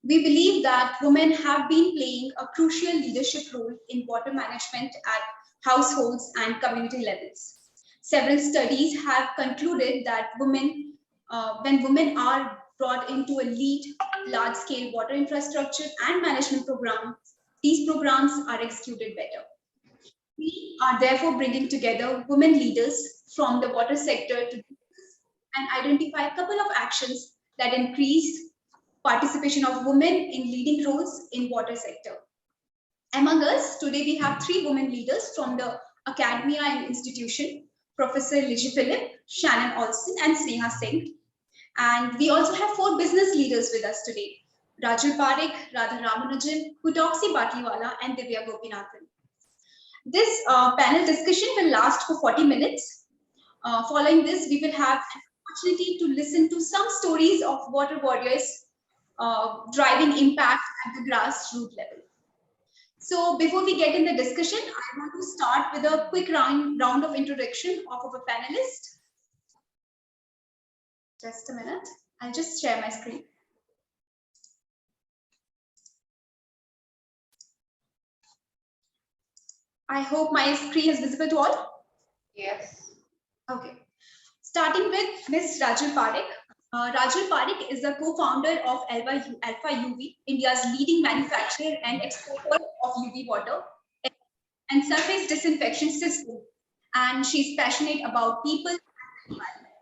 We believe that women have been playing a crucial leadership role in water management at households and community levels. Several studies have concluded that when women are brought into a lead large-scale water infrastructure and management programs, these programs are executed better. We are therefore bringing together women leaders from the water sector to discuss and identify a couple of actions that increase participation of women in leading roles in water sector. Among us, today we have 3 women leaders from the academia and institution, Professor Ligy, Shannon, Olsson, and Sneha Singh. And we also have 4 business leaders with us today, Rajul, Parikh, Radha, Ramanujan, Hutoxi, Batliwala, and Divya, Gopinathan. This panel discussion will last for 40 minutes. Following this, we will have an opportunity to listen to some stories of water warriors driving impact at the grassroots level. So before we get in the discussion, I want to start with a quick round of introduction of our panelists. Just a minute. I'll just share my screen. I hope my screen is visible to all. Yes. Okay. Starting with Ms. Rajul Parikh. Rajul Parikh is the co-founder of Alfaa UV, India's leading manufacturer and exporter of UV water and surface disinfection system. And she's passionate about people and the environment.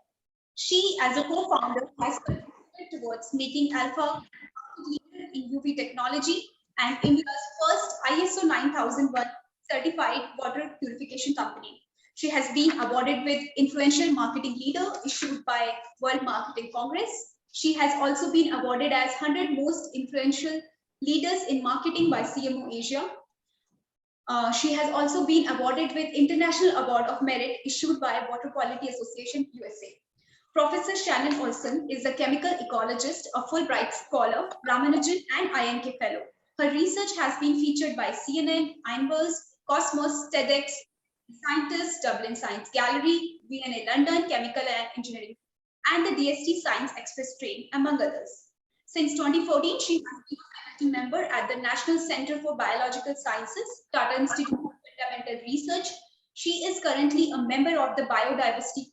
She, as a co-founder, has contributed towards making Alfaa a leader in UV technology and India's first ISO 9001 certified water purification company. She has been awarded with Influential Marketing Leader issued by World Marketing Congress. She has also been awarded as 100 Most Influential Leaders in Marketing by CMO Asia. She has also been awarded with International Award of Merit issued by Water Quality Association USA. Professor Shannon Olsson is a chemical ecologist, a Fulbright Scholar, Ramanujan and INK Fellow. Her research has been featured by CNN, Einbers, Cosmos, TEDx, Scientists, Dublin Science Gallery, VNA London, Chemical and Engineering, and the DST Science Express Train, among others. Since 2014, she has been a faculty member at the National Center for Biological Sciences, Tata Institute of Fundamental Research. She is currently a member of the Biodiversity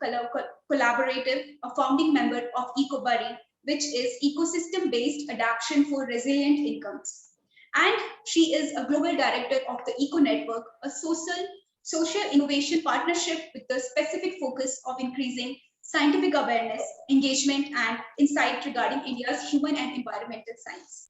Collaborative, a founding member of EcoBuddy, which is ecosystem-based adaptation for resilient incomes. And she is a global director of the Eco Network, a social innovation partnership with the specific focus of increasing scientific awareness, engagement, and insight regarding India's human and environmental science.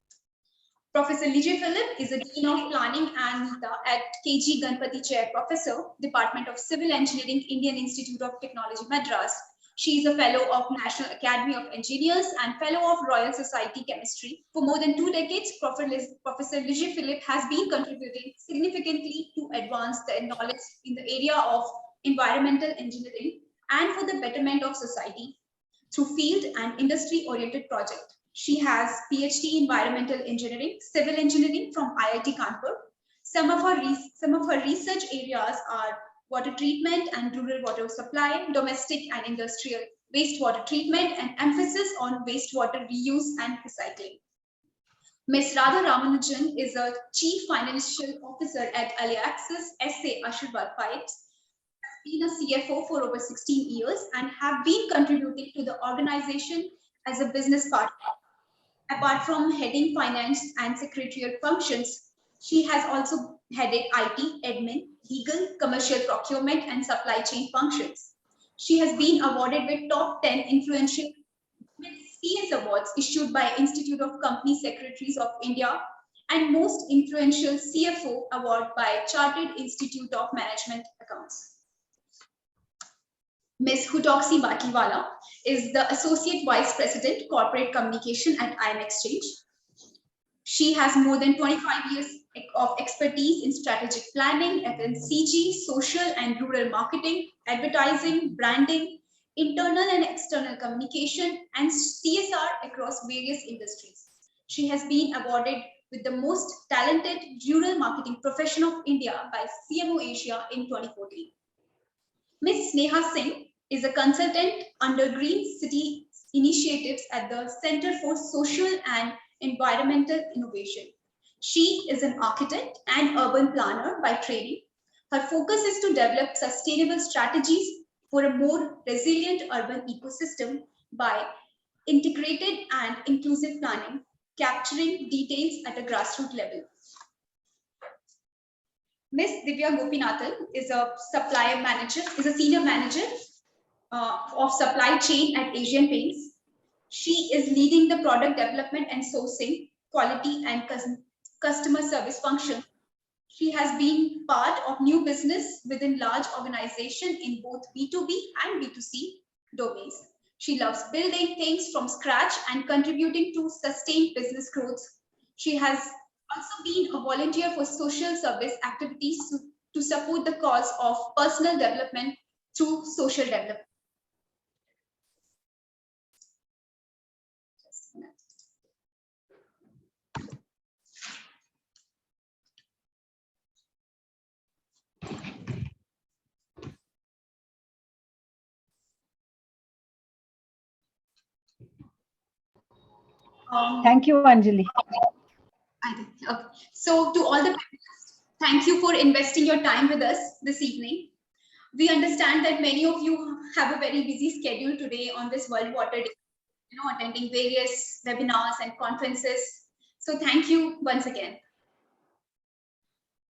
Professor Ligy is a Dean of Planning and NETA at KG Ganpati Chair Professor, Department of Civil Engineering, Indian Institute of Technology, Madras. She is a Fellow of National Academy of Engineers and Fellow of Royal Society Chemistry. For more than 2 decades, Professor Ligy has been contributing significantly to advance the knowledge in the area of environmental engineering and for the betterment of society through field and industry-oriented projects. She has PhD in Environmental Engineering, Civil Engineering from IIT Kanpur. Some of her research areas are water treatment and rural water supply, domestic and industrial wastewater treatment, and emphasis on wastewater reuse and recycling. Ms. Radha Ramanujan is a Chief Financial Officer at Alliance's SA Ashirvad Pipes, has been a CFO for over 16 years and have been contributing to the organization as a business partner. Apart from heading finance and secretarial functions, she has also headed IT, admin, legal, commercial procurement, and supply chain functions. She has been awarded with top 10 influential CS awards issued by Institute of Company Secretaries of India and most influential CFO award by Chartered Institute of Management Accounts. Ms. Hutoxi Batliwala is the Associate Vice President, Corporate Communication at IM Exchange. She has more than 25 years of expertise in strategic planning, FMCG, social and rural marketing, advertising, branding, internal and external communication, and CSR across various industries. She has been awarded with the most talented rural marketing profession of India by CMO Asia in 2014. Ms. Sneha Singh is a consultant under Green City Initiatives at the Center for Social and environmental innovation. She is an architect and urban planner by training. Her focus is to develop sustainable strategies for a more resilient urban ecosystem by integrated and inclusive planning, capturing details at a grassroots level. Ms. Divya Gopinathan is a senior manager of supply chain at Asian Paints. She is leading the product development and sourcing, quality and customer service function. She has been part of new business within large organizations in both B2B and B2C domains. She loves building things from scratch and contributing to sustained business growth. She has also been a volunteer for social service activities to support the cause of personal development through social development. Thank you, Anjali. Okay. So to all the panelists, thank you for investing your time with us this evening. We understand that many of you have a very busy schedule today on this World Water Day, attending various webinars and conferences. So thank you once again.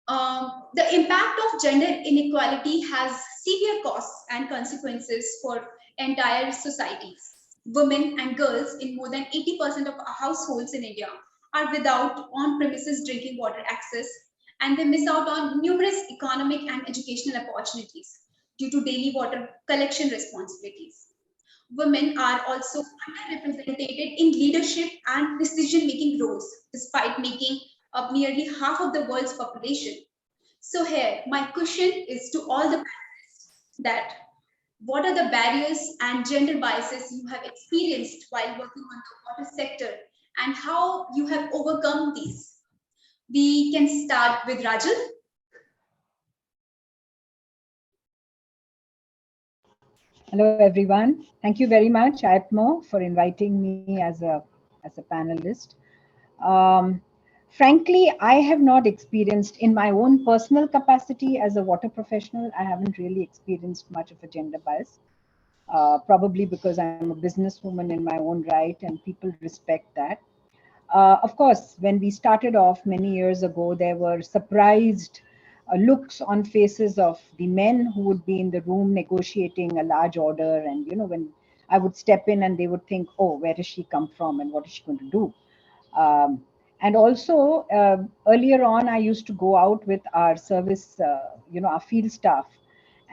The impact of gender inequality has severe costs and consequences for entire societies. Women and girls in more than 80% of households in India are without on-premises drinking water access, and they miss out on numerous economic and educational opportunities due to daily water collection responsibilities. Women are also underrepresented in leadership and decision-making roles, despite making up nearly half of the world's population. So here, my question is to all the panelists that what are the barriers and gender biases you have experienced while working on the water sector and how you have overcome these? We can start with Rajul. Hello, everyone. Thank you very much, IAPMO, for inviting me as a panelist. Frankly, I have not experienced, in my own personal capacity as a water professional, I haven't really experienced much of a gender bias. Probably because I'm a businesswoman in my own right and people respect that. Of course, when we started off many years ago, there were surprised looks on faces of the men who would be in the room negotiating a large order. And, when I would step in and they would think, oh, where does she come from and what is she going to do? And also, earlier on, I used to go out with our service, our field staff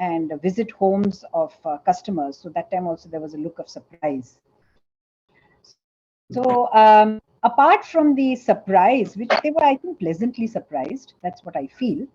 and visit homes of customers. So that time also there was a look of surprise. So apart from the surprise, which they were, I think, pleasantly surprised, that's what I feel.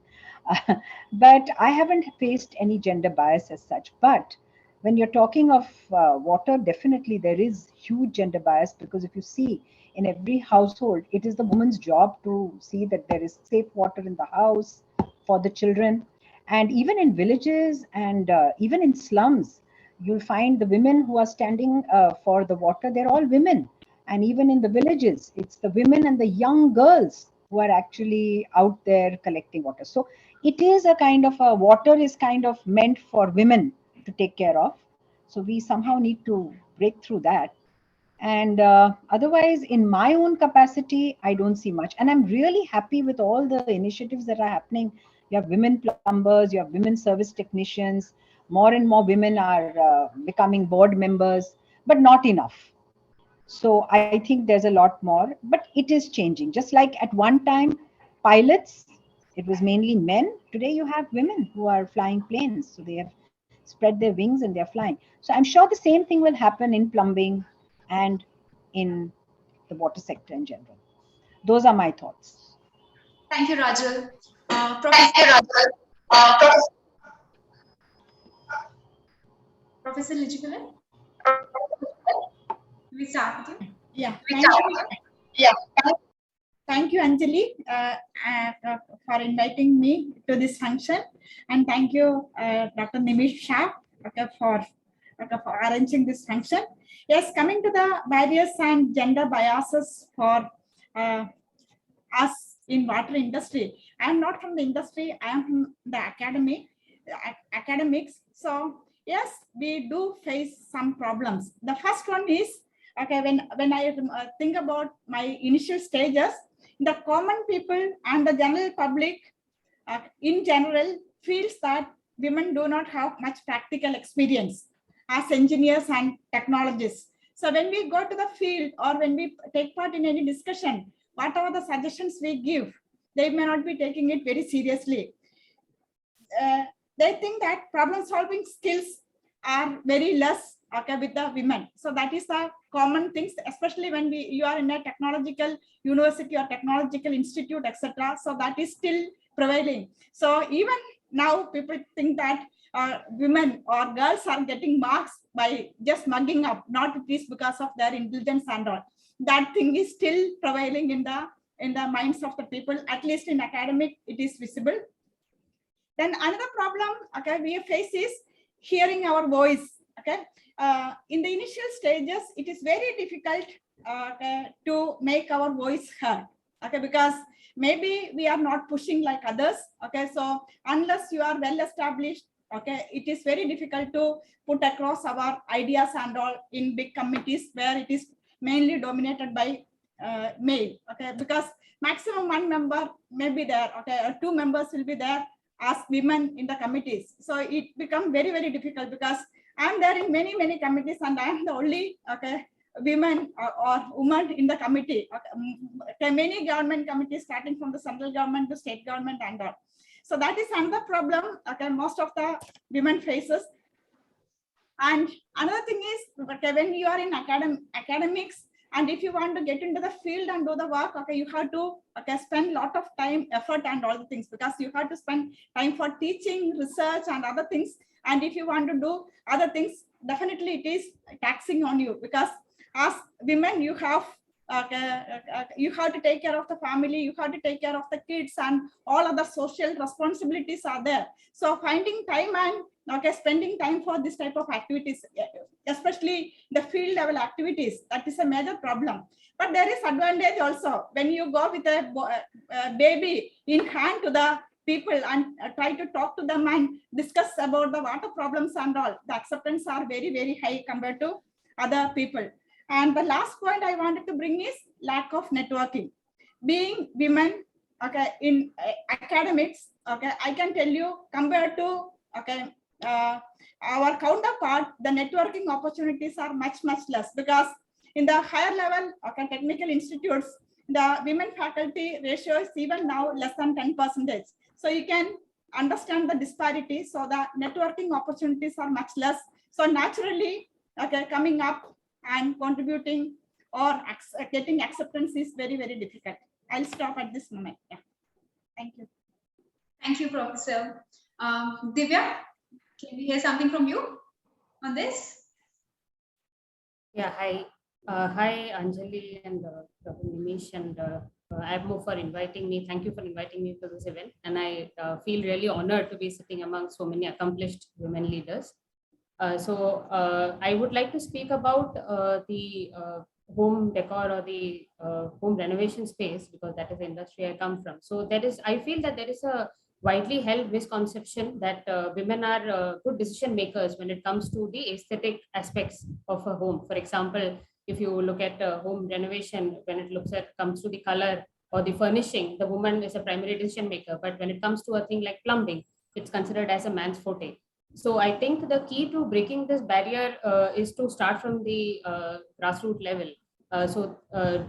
But I haven't faced any gender bias as such. But when you're talking of water, definitely there is huge gender bias, because if you see in every household, it is the woman's job to see that there is safe water in the house for the children. And even in villages and even in slums, you'll find the women who are standing for the water, they're all women. And even in the villages, it's the women and the young girls who are actually out there collecting water. So it is a kind of water is kind of meant for women to take care of. So we somehow need to break through that. And otherwise, in my own capacity, I don't see much. And I'm really happy with all the initiatives that are happening. You have women plumbers, you have women service technicians, more and more women are becoming board members, but not enough. So I think there's a lot more, but it is changing. Just like at one time, pilots, it was mainly men. Today you have women who are flying planes. So they have spread their wings and they're flying. So I'm sure the same thing will happen in plumbing and in the water sector in general. Those are my thoughts. Thank you, Rajul. Thank you, Rajul. Professor Ligy, we start with you. Yeah. Thank you, Anjali, for inviting me to this function, and thank you, Dr. Nimish Shah, for arranging this function. Yes, coming to the barriers and gender biases for us in water industry. I am not from the industry, I am from the academics. So yes, we do face some problems. The first one is, okay, when I think about my initial stages, the common people and the general public in general feels that women do not have much practical experience as engineers and technologists. So when we go to the field or when we take part in any discussion, whatever the suggestions we give, they may not be taking it very seriously. They think that problem solving skills are very less, okay, with the women. So that is the common things, especially when you are in a technological university or technological institute, etc. So that is still prevailing. So even now people think that women or girls are getting marks by just mugging up, not it is because of their intelligence and all. That thing is still prevailing in the minds of the people, at least in academic, it is visible. Then another problem, okay, we face is hearing our voice. Okay, in the initial stages, it is very difficult to make our voice heard. Okay, because maybe we are not pushing like others. Okay, so unless you are well established, okay, it is very difficult to put across our ideas and all in big committees where it is mainly dominated by male. Okay, because maximum one member may be there. Okay, or two members will be there as women in the committees. So it becomes very, very difficult because I'm there in many committees and I am the only women or woman in the committee. Okay, many government committees starting from the central government to state government and all. So that is another problem. Okay, most of the women faces. And another thing is, okay, when you are in academics, and if you want to get into the field and do the work, okay, you have to spend a lot of time, effort and all the things, because you have to spend time for teaching, research and other things. And if you want to do other things, definitely it is taxing on you, because as women, you have to take care of the family, you have to take care of the kids, and all other social responsibilities are there. So finding time and spending time for this type of activities, especially the field level activities, that is a major problem. But there is advantage also when you go with a baby in hand to the people and try to talk to them and discuss about the water problems and all. The acceptance are very, very high compared to other people. And the last point I wanted to bring is lack of networking. Being women, okay, in academics, okay, I can tell you compared to our counterpart, the networking opportunities are much less, because in the higher level technical institutes, the women faculty ratio is even now less than 10%. So you can understand the disparity. So the networking opportunities are much less. So naturally, coming up and contributing or getting acceptance is very, very difficult. I'll stop at this moment. Yeah. Thank you. Thank you, Professor. Divya, can we hear something from you on this? Yeah, hi. Hi, Anjali and Dr. Nimish and IAPMO for inviting me. Thank you for inviting me to this event. And I feel really honored to be sitting among so many accomplished women leaders. So I would like to speak about the home decor or the home renovation space, because that is the industry I come from. So I feel that there is a widely held misconception that women are good decision makers when it comes to the aesthetic aspects of a home. For example, if you look at home renovation, when it comes to the color or the furnishing, the woman is a primary decision maker. But when it comes to a thing like plumbing, it's considered as a man's forte. So I think the key to breaking this barrier is to start from the grassroots level. So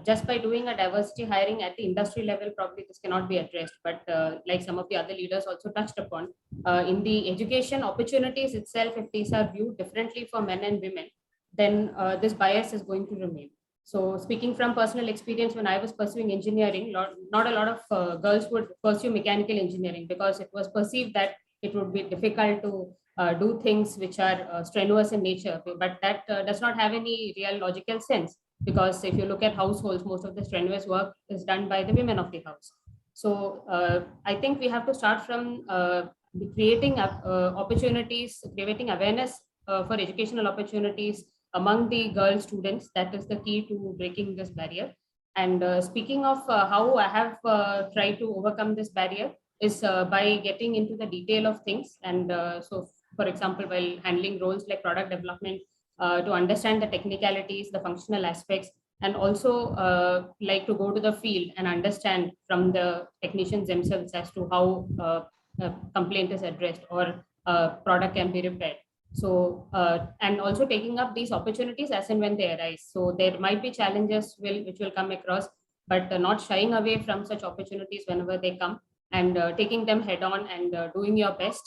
just by doing a diversity hiring at the industry level, probably this cannot be addressed. But like some of the other leaders also touched upon, in the education opportunities itself, if these are viewed differently for men and women, then this bias is going to remain. So speaking from personal experience, when I was pursuing engineering, not a lot of girls would pursue mechanical engineering because it was perceived that it would be difficult to do things which are strenuous in nature. But that does not have any real logical sense, because if you look at households, most of the strenuous work is done by the women of the house. So I think we have to start from creating opportunities, creating awareness for educational opportunities among the girl students. That is the key to breaking this barrier. And speaking of how I have tried to overcome this barrier is by getting into the detail of things. And so, for example, while handling roles like product development, to understand the technicalities, the functional aspects, and also like to go to the field and understand from the technicians themselves as to how a complaint is addressed or a product can be repaired. So, and also taking up these opportunities as and when they arise. So there might be challenges which will come across, but not shying away from such opportunities whenever they come, and taking them head on and doing your best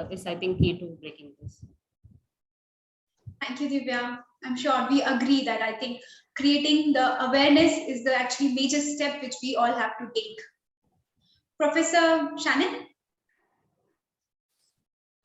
is, I think, key to breaking this. Thank you, Divya. I'm sure we agree that I think creating the awareness is the actually major step which we all have to take. Professor Shannon?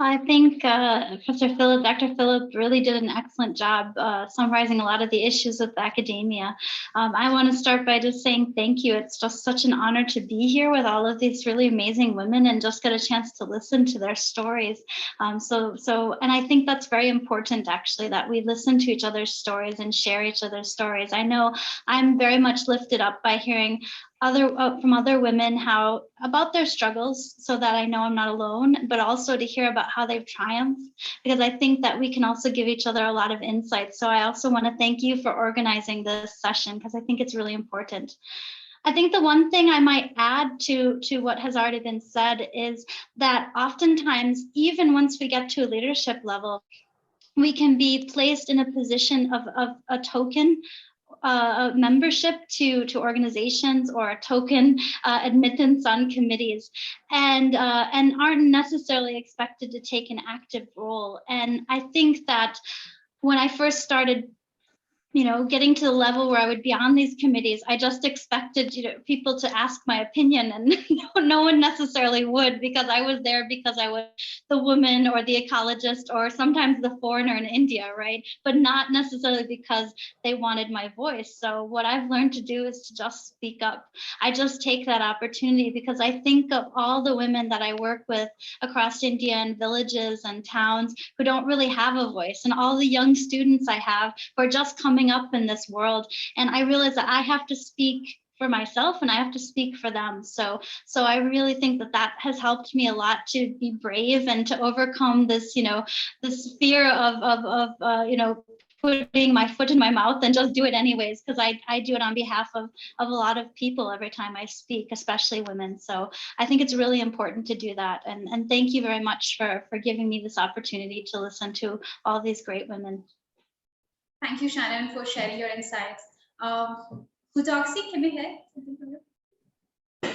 I think Professor Philip, Dr. Philip really did an excellent job summarizing a lot of the issues with academia. I want to start by just saying thank you. It's just such an honor to be here with all of these really amazing women and just get a chance to listen to their stories. And I think that's very important, actually, that we listen to each other's stories and share each other's stories. I know I'm very much lifted up by hearing from other women how about their struggles, so that I know I'm not alone, but also to hear about how they've triumphed, because I think that we can also give each other a lot of insight. So I also want to thank you for organizing this session, because I think it's really important. I think the one thing I might add to what has already been said is that oftentimes, even once we get to a leadership level, we can be placed in a position of a token membership to organizations, or a token admittance on committees, and aren't necessarily expected to take an active role. And I think that when I first started, getting to the level where I would be on these committees, I just expected, people to ask my opinion, and no one necessarily would, because I was there because I was the woman or the ecologist or sometimes the foreigner in India, right? But not necessarily because they wanted my voice. So what I've learned to do is to just speak up. I just take that opportunity because I think of all the women that I work with across India and villages and towns who don't really have a voice, and all the young students I have who are just coming up in this world. And I realize that I have to speak for myself and I have to speak for them. So I really think that has helped me a lot to be brave and to overcome this, this fear of putting my foot in my mouth and just do it anyways, because I do it on behalf of a lot of people every time I speak, especially women. So I think it's really important to do that. And thank you very much for giving me this opportunity to listen to all these great women. Thank you, Shannon, for sharing your insights. Hutoxi, can we hear something from you?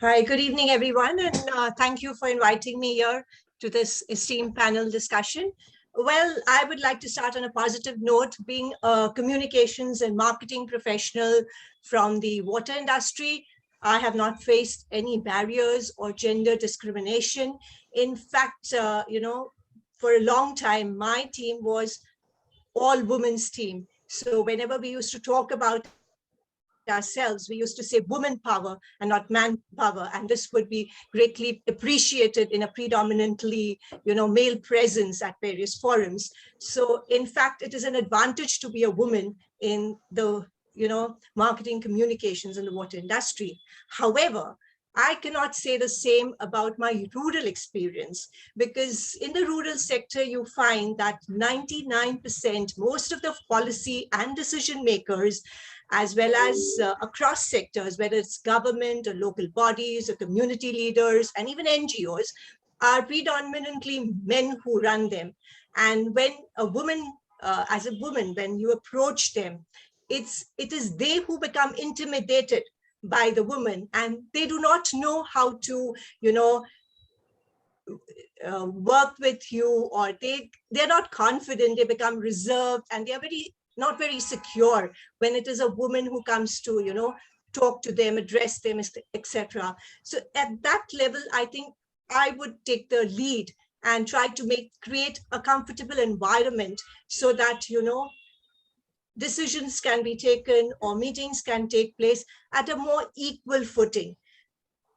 Hi, good evening, everyone, and thank you for inviting me here to this esteemed panel discussion. Well, I would like to start on a positive note. Being a communications and marketing professional from the water industry, I have not faced any barriers or gender discrimination. In fact, for a long time, my team was all women's team. So whenever we used to talk about ourselves, we used to say woman power and not man power, and this would be greatly appreciated in a predominantly male presence at various forums. So in fact, it is an advantage to be a woman in the marketing communications in the water industry. However, I cannot say the same about my rural experience, because in the rural sector, you find that 99%, most of the policy and decision makers, as well as across sectors, whether it's government or local bodies or community leaders and even NGOs, are predominantly men who run them. And when a woman, as a woman, when you approach them, it is they who become intimidated by the woman, and they do not know how to, work with you, or they're not confident, they become reserved, and they're not very secure when it is a woman who comes to, talk to them, address them, etc. So at that level, I think I would take the lead and try to create a comfortable environment so that, decisions can be taken or meetings can take place at a more equal footing.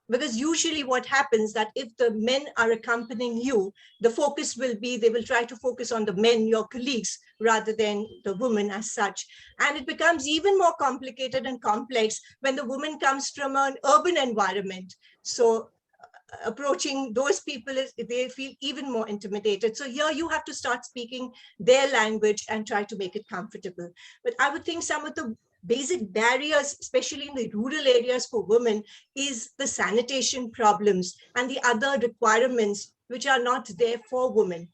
Because usually what happens that if the men are accompanying you, the focus will be, they will try to focus on the men, your colleagues, rather than the woman as such. And it becomes even more complicated and complex when the woman comes from an urban environment. So approaching those people, they feel even more intimidated. So here you have to start speaking their language and try to make it comfortable. But I would think some of the basic barriers, especially in the rural areas for women, is the sanitation problems and the other requirements which are not there for women.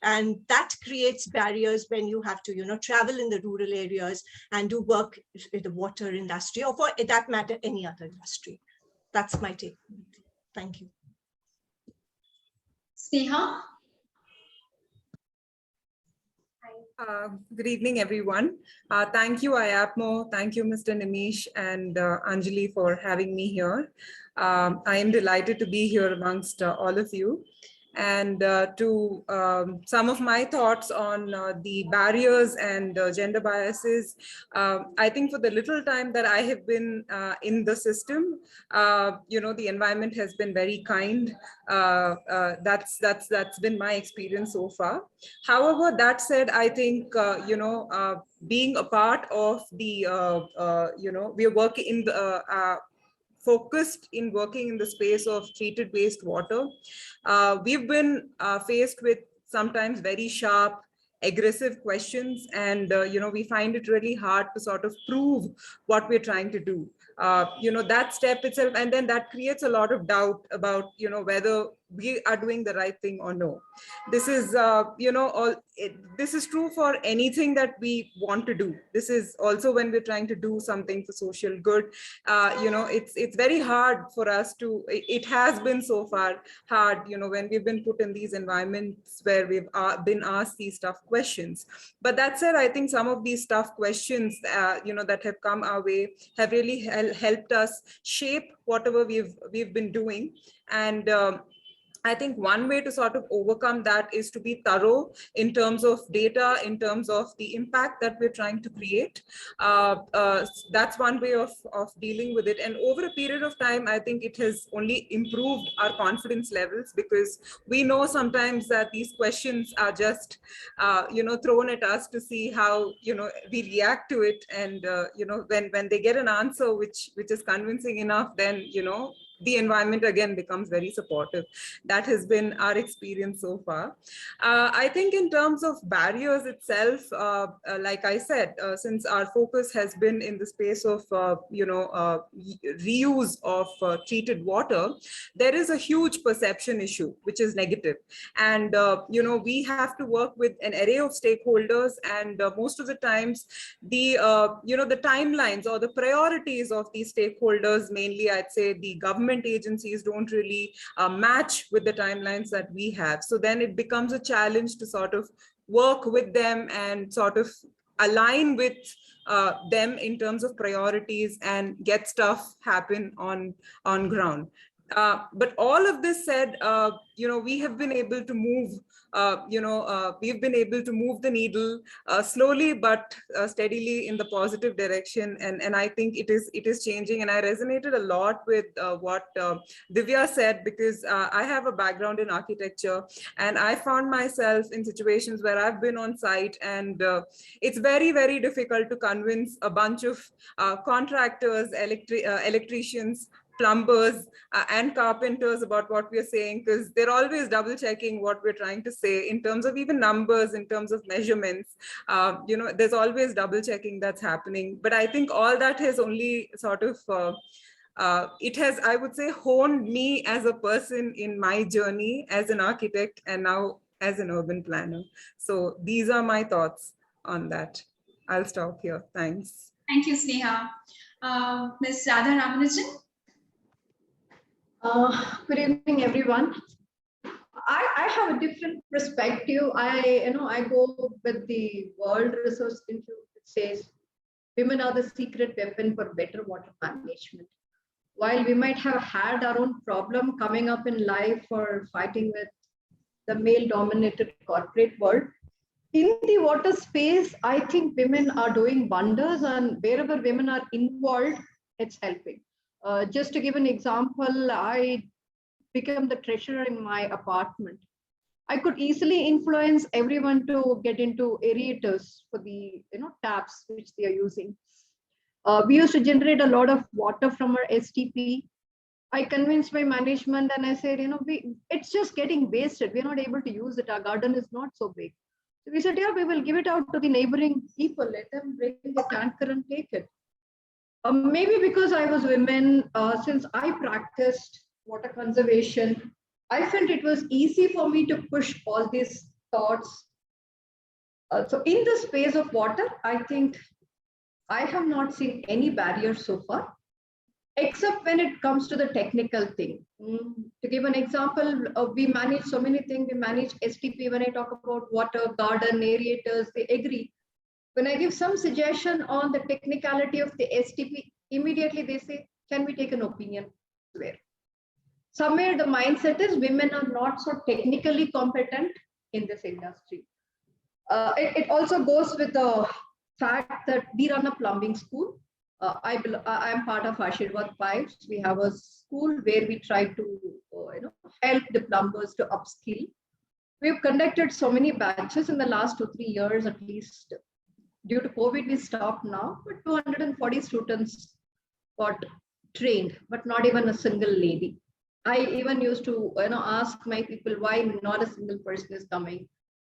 And that creates barriers when you have to, travel in the rural areas and do work in the water industry, or for that matter, any other industry. That's my take. Thank you. Sneha? Good evening, everyone. Thank you, IAPMO. Thank you, Mr. Nimish and Anjali, for having me here. I am delighted to be here amongst all of you. And to some of my thoughts on the barriers and gender biases. I think for the little time that I have been in the system, the environment has been very kind. That's been my experience so far. However, that said, I think, being a part of the, we are working in the, focused in working in the space of treated wastewater. We've been faced with sometimes very sharp, aggressive questions, and we find it really hard to sort of prove what we're trying to do. That step itself, and then that creates a lot of doubt about whether we are doing the right thing or no. This is this is true for anything that we want to do. This is also when we're trying to do something for social good. It's very hard for us to, it has been so far hard, when we've been put in these environments where we've been asked these tough questions. But that said, I think some of these tough questions that have come our way have really helped us shape whatever we've been doing. And I think one way to sort of overcome that is to be thorough in terms of data, in terms of the impact that we're trying to create. That's one way of dealing with it. And over a period of time, I think it has only improved our confidence levels, because we know sometimes that these questions are just, thrown at us to see how, we react to it. And, when they get an answer which is convincing enough, then, the environment again becomes very supportive. That has been our experience so far. I think in terms of barriers itself, like I said, since our focus has been in the space of, reuse of treated water, there is a huge perception issue, which is negative. And, we have to work with an array of stakeholders, and most of the times the, the timelines or the priorities of these stakeholders, mainly I'd say the government agencies, don't really match with the timelines that we have. So then it becomes a challenge to sort of work with them and sort of align with them in terms of priorities and get stuff happen on ground. But all of this said, we have been able to move, we've been able to move the needle slowly but steadily in the positive direction. And I think it is changing. And I resonated a lot with what Divya said, because I have a background in architecture, and I found myself in situations where I've been on site, and it's very, very difficult to convince a bunch of contractors, electricians, plumbers and carpenters about what we're saying, because they're always double checking what we're trying to say in terms of even numbers, in terms of measurements. There's always double checking that's happening. But I think all that has only sort of it has, I would say, honed me as a person in my journey as an architect and now as an urban planner. So these are my thoughts on that. I'll stop here. Thanks. Thank you, Sneha. Ms. Radha Ramanujan. Good evening, everyone. I have a different perspective. I go with the World Resource Institute, which says women are the secret weapon for better water management. While we might have had our own problem coming up in life or fighting with the male-dominated corporate world, in the water space, I think women are doing wonders, and wherever women are involved, it's helping. Just to give an example, I became the treasurer in my apartment. I could easily influence everyone to get into aerators for the taps which they are using. We used to generate a lot of water from our STP. I convinced my management and I said, it's just getting wasted. We're not able to use it. Our garden is not so big. So we said, yeah, we will give it out to the neighboring people. Let them bring the tanker and take it. Maybe because I was women, since I practiced water conservation, I felt it was easy for me to push all these thoughts. So in the space of water, I think I have not seen any barriers so far, except when it comes to the technical thing. To give an example, we manage so many things. We manage STP. When I talk about water, garden, aerators, they agree. When I give some suggestion on the technicality of the STP, immediately they say, can we take an opinion? Where? Somewhere the mindset is women are not so technically competent in this industry. It also goes with the fact that we run a plumbing school. I am part of Ashirvad Pipes. We have a school where we try to help the plumbers to upskill. We've conducted so many batches in the last 2-3 years at least. Due to COVID, we stopped now, but 240 students got trained, but not even a single lady. I even used to ask my people why not a single person is coming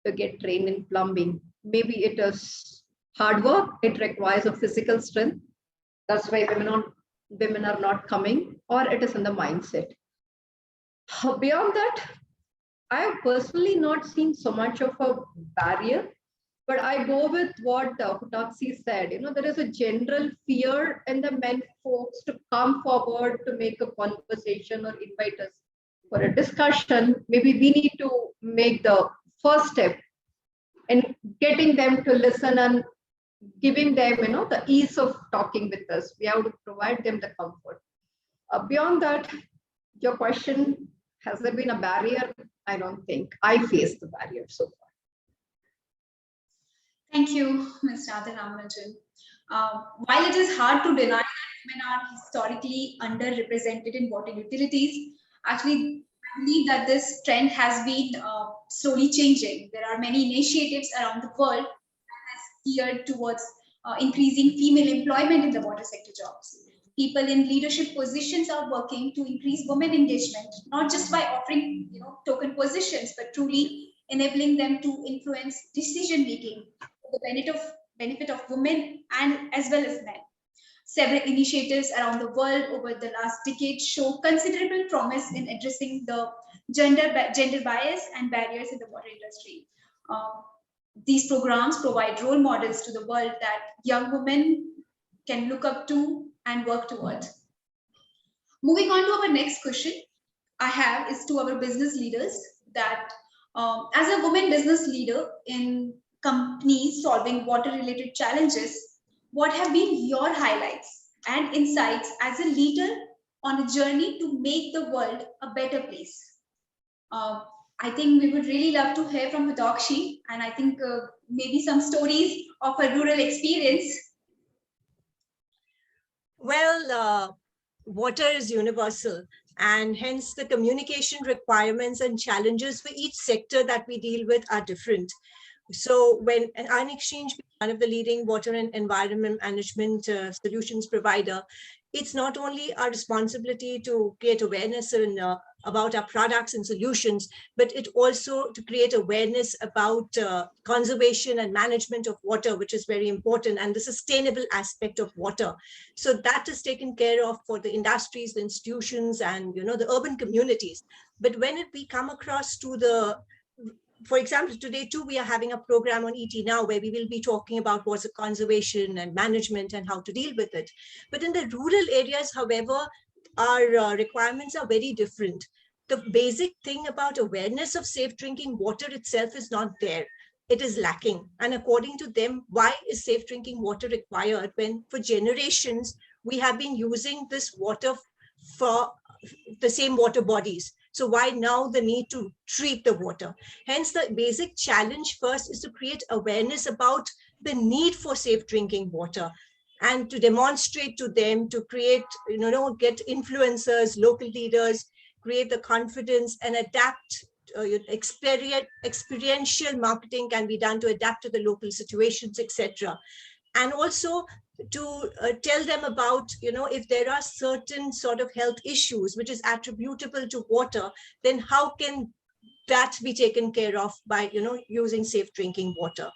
to get trained in plumbing. Maybe it is hard work, it requires a physical strength. That's why women are not coming, or it is in the mindset. Beyond that, I have personally not seen so much of a barrier, but I go with what Hutoxi said. There is a general fear in the men folks to come forward to make a conversation or invite us for a discussion. Maybe we need to make the first step in getting them to listen and giving them, the ease of talking with us. We have to provide them the comfort. Beyond that, your question, has there been a barrier? I don't think I faced the barrier so far. Thank you, Ms. Radha Ramanujan. While it is hard to deny that women are historically underrepresented in water utilities, actually, I believe that this trend has been slowly changing. There are many initiatives around the world geared towards increasing female employment in the water sector jobs. People in leadership positions are working to increase women engagement, not just by offering token positions, but truly enabling them to influence decision making for the benefit of women and as well as men. Several initiatives around the world over the last decade show considerable promise in addressing the gender bias and barriers in the water industry. These programs provide role models to the world that young women can look up to and work towards. Moving on to our next question I have is to our business leaders that as a woman business leader in companies solving water related challenges, what have been your highlights and insights as a leader on a journey to make the world a better place? I think we would really love to hear from Hutoxi, and I think maybe some stories of a rural experience. Well, water is universal, and hence the communication requirements and challenges for each sector that we deal with are different. So when Ion Exchange, one of the leading water and environment management solutions provider, it's not only our responsibility to create awareness about our products and solutions, but it also to create awareness about conservation and management of water, which is very important, and the sustainable aspect of water. So that is taken care of for the industries, the institutions, and the urban communities. But when we come across to for example, today too, we are having a program on ET Now where we will be talking about water conservation and management and how to deal with it. But in the rural areas, however, our requirements are very different. The basic thing about awareness of safe drinking water itself is not there. It is lacking. And according to them, why is safe drinking water required when for generations we have been using this water for the same water bodies? So why now the need to treat the water? Hence, the basic challenge first is to create awareness about the need for safe drinking water and to demonstrate to them, to create, get influencers, local leaders, create the confidence and adapt experiential marketing can be done to adapt to the local situations, etc. And also to tell them about, if there are certain sort of health issues which is attributable to water, then how can that be taken care of by, using safe drinking water.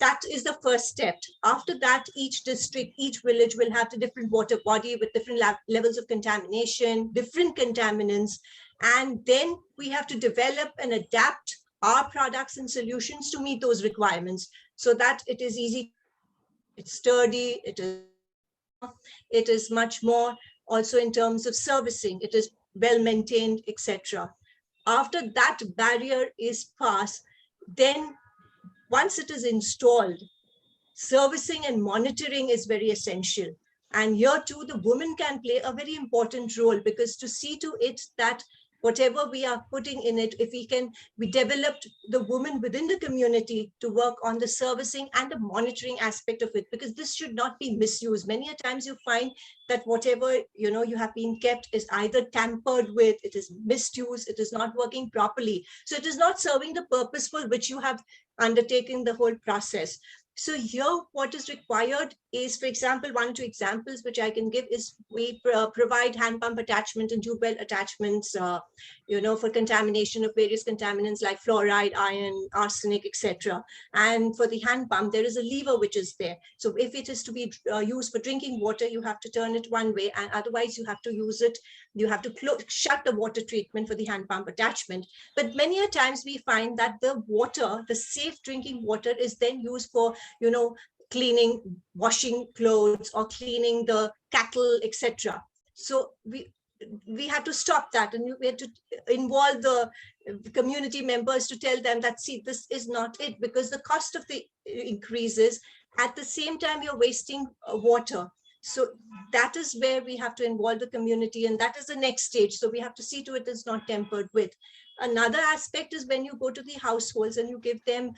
That is the first step. After that, each district, each village will have the different water body with different levels of contamination, different contaminants. And then we have to develop and adapt our products and solutions to meet those requirements so that it is easy, it's sturdy, it is much more also in terms of servicing, it is well maintained, etc. After that barrier is passed, then once it is installed, servicing and monitoring is very essential. And here too, the woman can play a very important role, because to see to it that whatever we are putting in it, if we developed the woman within the community to work on the servicing and the monitoring aspect of it, because this should not be misused. Many a times you find that whatever, you have been kept is either tampered with, it is misused, it is not working properly. So it is not serving the purpose for which you have undertaken the whole process. So here, what is required is, for example, 1 or 2 examples which I can give is we provide hand pump attachment and tube well attachments, for contamination of various contaminants like fluoride, iron, arsenic, etc. And for the hand pump, there is a lever which is there. So if it is to be used for drinking water, you have to turn it one way, and otherwise you have to use it. You have to shut the water treatment for the hand pump attachment. But many a times we find that the water, the safe drinking water, is then used for, cleaning, washing clothes or cleaning the cattle, etc. So we had to stop that, and we had to involve the community members to tell them that, see, this is not it, because the cost of the increases. At the same time, you're wasting water. So that is where we have to involve the community, and that is the next stage. So we have to see to it it's not tampered with. Another aspect is when you go to the households and you give them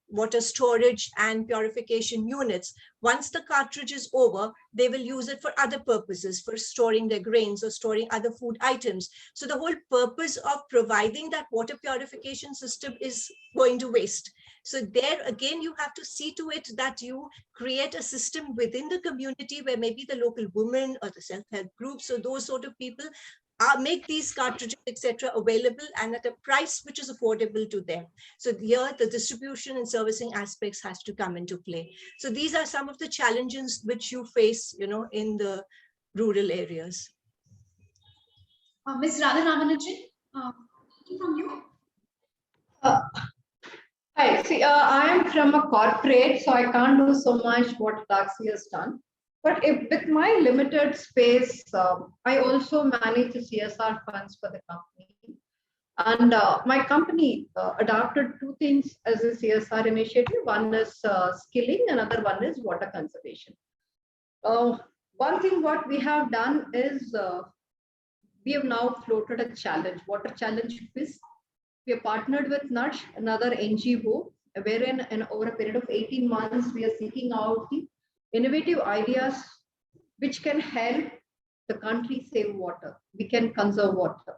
water storage and purification units. Once the cartridge is over, they will use it for other purposes, for storing their grains or storing other food items. So the whole purpose of providing that water purification system is going to waste. So there again, you have to see to it that you create a system within the community where maybe the local women or the self-help groups or those sort of people make these cartridges, etc., available and at a price which is affordable to them. So here, the distribution and servicing aspects has to come into play. So these are some of the challenges which you face, in the rural areas. Ms. Radha Ramanujan, from you. Hi, see, I am from a corporate, so I can't do so much what Hutoxi has done. But with my limited space, I also manage the CSR funds for the company. And my company adopted 2 things as a CSR initiative. One is skilling, another one is water conservation. One thing what we have done is we have now floated a challenge, water challenge quiz. We have partnered with Nudge, another NGO, wherein over a period of 18 months, we are seeking out the innovative ideas which can help the country save water. We can conserve water.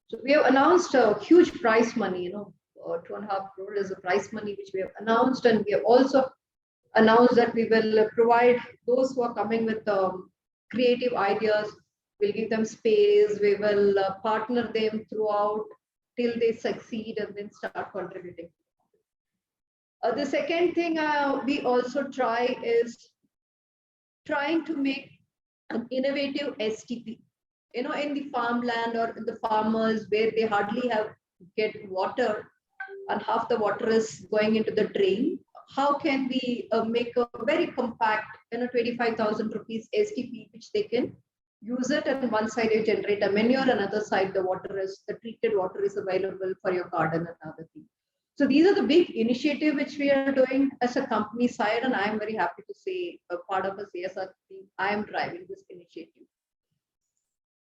So we have announced a huge prize money, 2.5 crore is the prize money which we have announced, and we have also announced that we will provide those who are coming with creative ideas. We'll give them space. We will partner them throughout till they succeed and then start contributing. The second thing we also try is trying to make an innovative STP, in the farmland or in the farmers where they hardly get water and half the water is going into the drain. How can we make a very compact, 25,000 rupees STP, which they can use it, and one side you generate a manure, another side the treated water is available for your garden and other things. So these are the big initiative which we are doing as a company side, and I am very happy to say a part of a CSR team, I am driving this initiative.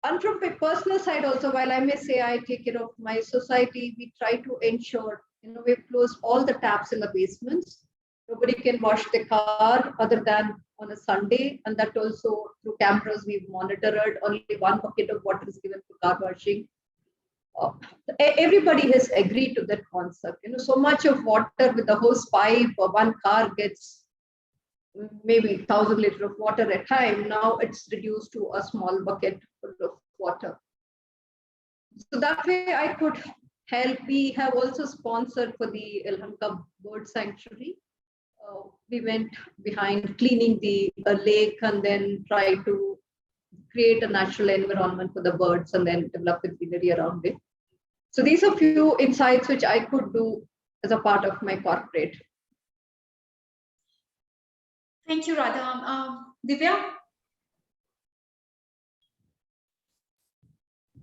And from a personal side also, while I may say I take care of my society, we try to ensure, we've closed all the taps in the basements. Nobody can wash the car other than on a Sunday, and that also through cameras we've monitored. Only 1 bucket of water is given for car washing. everybody has agreed to that concept. So much of water with the hose pipe or one car gets maybe 1,000 liters of water at a time. Now it's reduced to a small bucket full of water. So that way I could help. We have also sponsored for the Ilhanka Bird Sanctuary. We went behind cleaning the lake and then try to create a natural environment for the birds and then develop the greenery around it. So these are few insights which I could do as a part of my corporate. Thank you, Radha. Divya?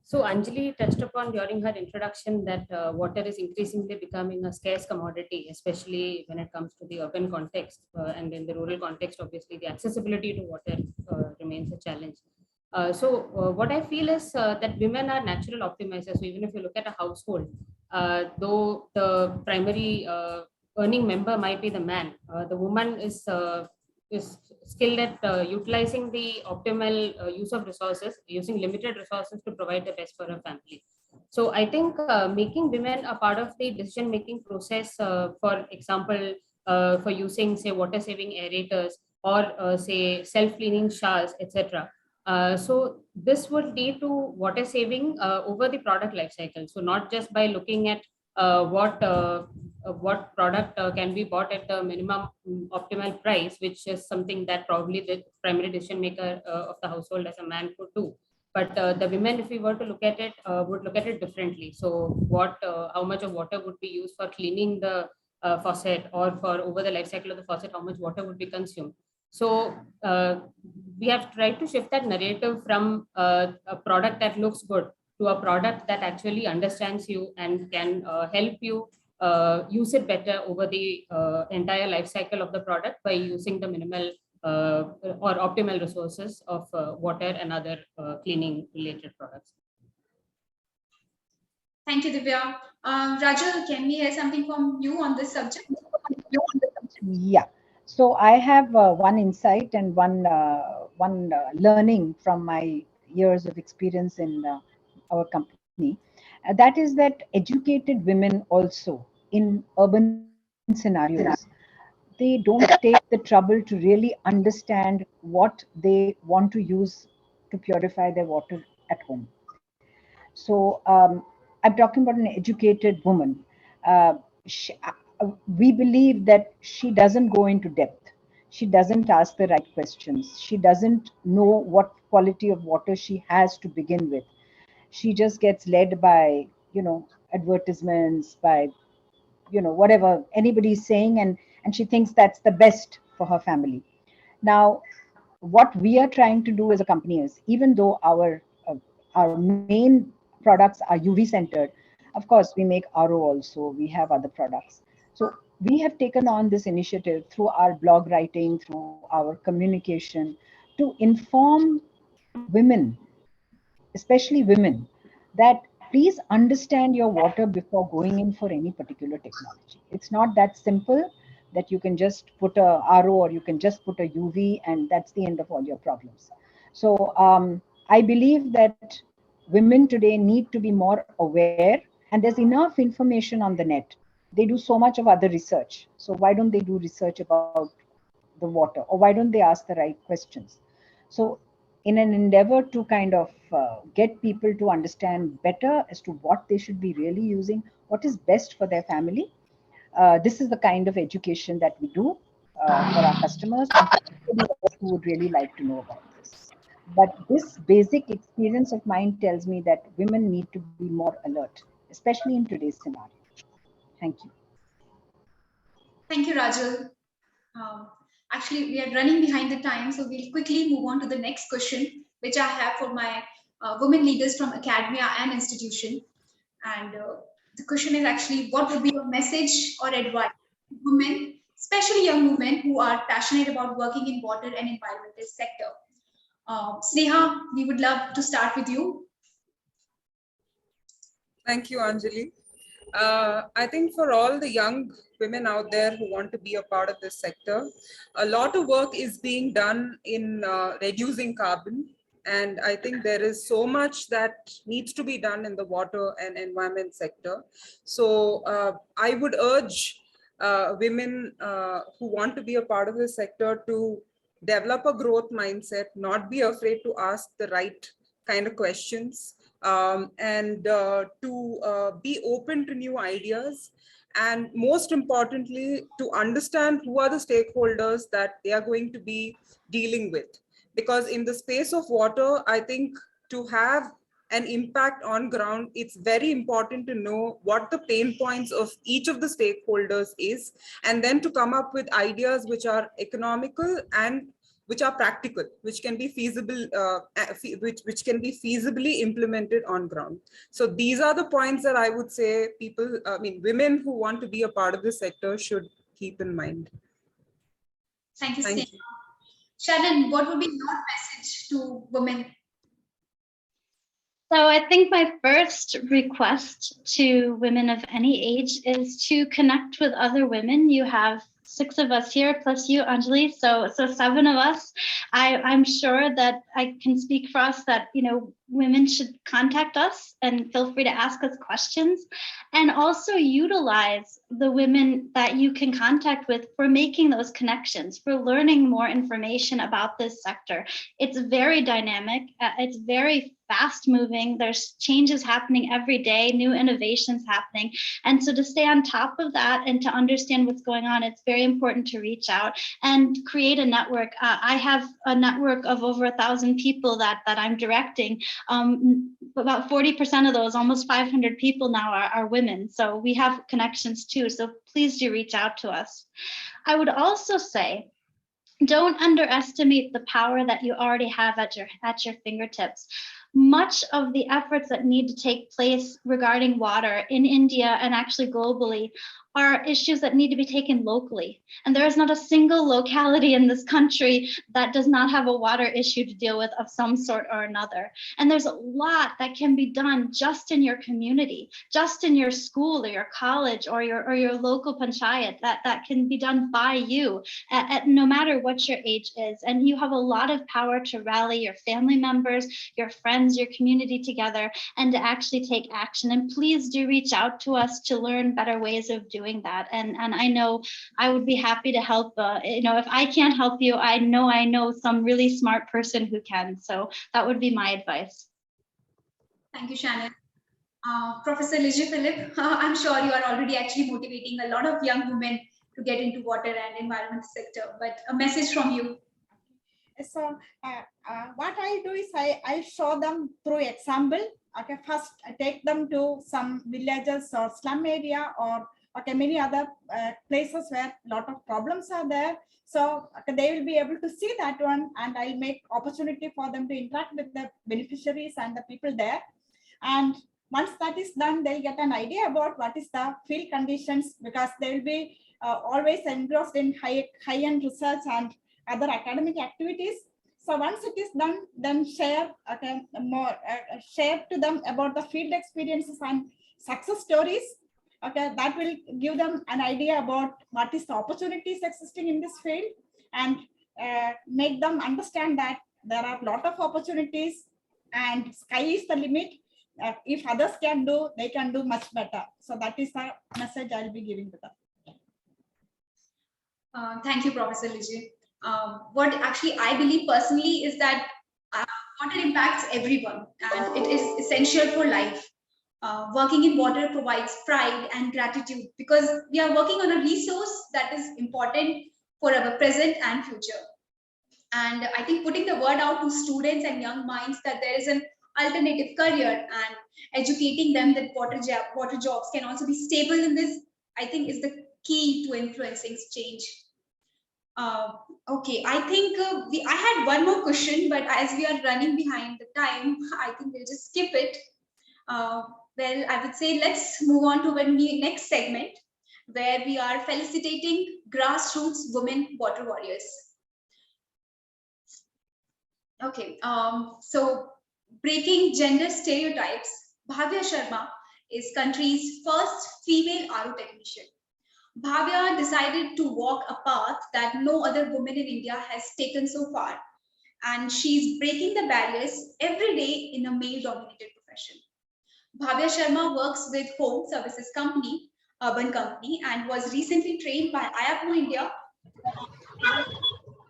So Anjali touched upon during her introduction that water is increasingly becoming a scarce commodity, especially when it comes to the urban context, and in the rural context, obviously the accessibility to water remains a challenge. What I feel is that women are natural optimizers. So even if you look at a household, though the primary earning member might be the man, the woman is skilled at utilizing the optimal use of resources, using limited resources to provide the best for her family. So I think making women a part of the decision-making process, for example, for using, say, water-saving aerators or say self-cleaning showers, etc. So this would lead to water saving over the product life cycle. So not just by looking at what product can be bought at the minimum optimal price, which is something that probably the primary decision maker of the household as a man could do. But the women, if we were to look at it, would look at it differently. So how much of water would be used for cleaning the faucet, or for over the life cycle of the faucet, how much water would be consumed. So we have tried to shift that narrative from a product that looks good to a product that actually understands you and can help you use it better over the entire life cycle of the product by using the minimal or optimal resources of water and other cleaning related products. Thank you, Divya. Rajul, can we hear something from you on this subject? Yeah. So I have one insight and one learning from my years of experience in our company. That is that educated women also in urban scenarios, they don't take the trouble to really understand what they want to use to purify their water at home. So I'm talking about an educated woman. We believe that she doesn't go into depth. She doesn't ask the right questions. She doesn't know what quality of water she has to begin with. She just gets led by, advertisements, by, whatever anybody is saying, and she thinks that's the best for her family. Now, what we are trying to do as a company is, even though our main products are UV centered, of course we make RO also, we have other products. So we have taken on this initiative through our blog writing, through our communication, to inform women, especially women, that please understand your water before going in for any particular technology. It's not that simple that you can just put a RO or you can just put a UV and that's the end of all your problems. So I believe that women today need to be more aware, and there's enough information on the net. They do so much of other research. So why don't they do research about the water, or why don't they ask the right questions? So in an endeavor to kind of get people to understand better as to what they should be really using, what is best for their family, this is the kind of education that we do for our customers and for anybody else who would really like to know about this. But this basic experience of mine tells me that women need to be more alert, especially in today's scenario. Thank you. Thank you, Rajul. Actually, we are running behind the time, so we'll quickly move on to the next question, which I have for my women leaders from academia and institution. And the question is actually, what would be your message or advice to women, especially young women who are passionate about working in water and environmental sector? Sneha, we would love to start with you. Thank you, Anjali. I think for all the young women out there who want to be a part of this sector, a lot of work is being done in reducing carbon And I think there is so much that needs to be done in the water and environment sector. So I would urge women who want to be a part of this sector to develop a growth mindset, not be afraid to ask the right kind of questions, and to be open to new ideas. And most importantly, to understand who are the stakeholders that they are going to be dealing with. Because in the space of water, I think to have an impact on ground, it's very important to know what the pain points of each of the stakeholders is, and then to come up with ideas which are economical and which are practical, which can be feasible, which can be feasibly implemented on ground. So these are the points that I would say people, I mean, women who want to be a part of this sector should keep in mind. Thank you, Thank Sneha. you. Shannon, what would be your message to women? So I think my first request to women of any age is to connect with other women. You have 6 of us here, plus you, Anjali. So 7 of us. I'm sure that I can speak for us that, women should contact us and feel free to ask us questions, and also utilize the women that you can contact with for making those connections, for learning more information about this sector. It's very dynamic. It's very fast moving. There's changes happening every day, new innovations happening. And so to stay on top of that and to understand what's going on, it's very important to reach out and create a network. I have a network of over 1,000 people that I'm directing. About 40% of those, almost 500 people now are women. So we have connections too. So please do reach out to us. I would also say, don't underestimate the power that you already have at your fingertips. Much of the efforts that need to take place regarding water in India and actually globally are issues that need to be taken locally. And there is not a single locality in this country that does not have a water issue to deal with of some sort or another. And there's a lot that can be done just in your community, just in your school or your college or your local panchayat, that can be done by you at no matter what your age is. And you have a lot of power to rally your family members, your friends, your community together, and to actually take action. And please do reach out to us to learn better ways of doing that. And I know I would be happy to help. If I can't help you, I know some really smart person who can. So that would be my advice. Thank you, Shannon. Professor Ligy Philip, I'm sure you are already actually motivating a lot of young women to get into water and environment sector, but a message from you. So what I do is I show them through example. Okay, first I take them to some villages or slum area or many other places where a lot of problems are there. So they will be able to see that one, and I'll make opportunity for them to interact with the beneficiaries and the people there. And once that is done, they'll get an idea about what is the field conditions, because they will be always engrossed in high-end research and other academic activities. So once it is done, then share share to them about the field experiences and success stories. Okay, that will give them an idea about what is the opportunities existing in this field, and make them understand that there are a lot of opportunities and sky is the limit. If others can do, they can do much better. So that is the message I'll be giving to them. Thank you, Professor Ligy. What actually I believe personally is that water impacts everyone, and it is essential for life. Working in water provides pride and gratitude because we are working on a resource that is important for our present and future. And I think putting the word out to students and young minds that there is an alternative career and educating them that water jobs can also be stable in this, I think, is the key to influencing change. Okay, I think I had one more question, but as we are running behind the time, I think we'll just skip it. Well, I would say let's move on to the next segment, where we are felicitating grassroots women water warriors. Okay, so breaking gender stereotypes, Bhavya Sharma is country's first female RO technician. Bhavya decided to walk a path that no other woman in India has taken so far. and she's breaking the barriers every day in a male-dominated profession. Bhavya Sharma works with home services company, urban company, and was recently trained by IAPMO India,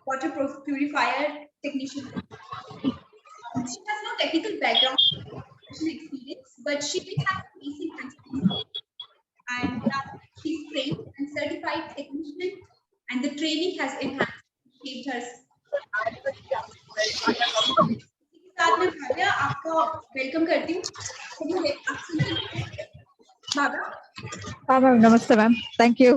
water purifier technician. She has no technical background, experience, but she did have basic principles, and she's trained and certified technician, and the training has enhanced, shaped her. साथ में भाग्या आपका welcome करती हूँ। आप सुन रही हैं भाग्या? हाँ ma'am, नमस्ते ma'am, thank you.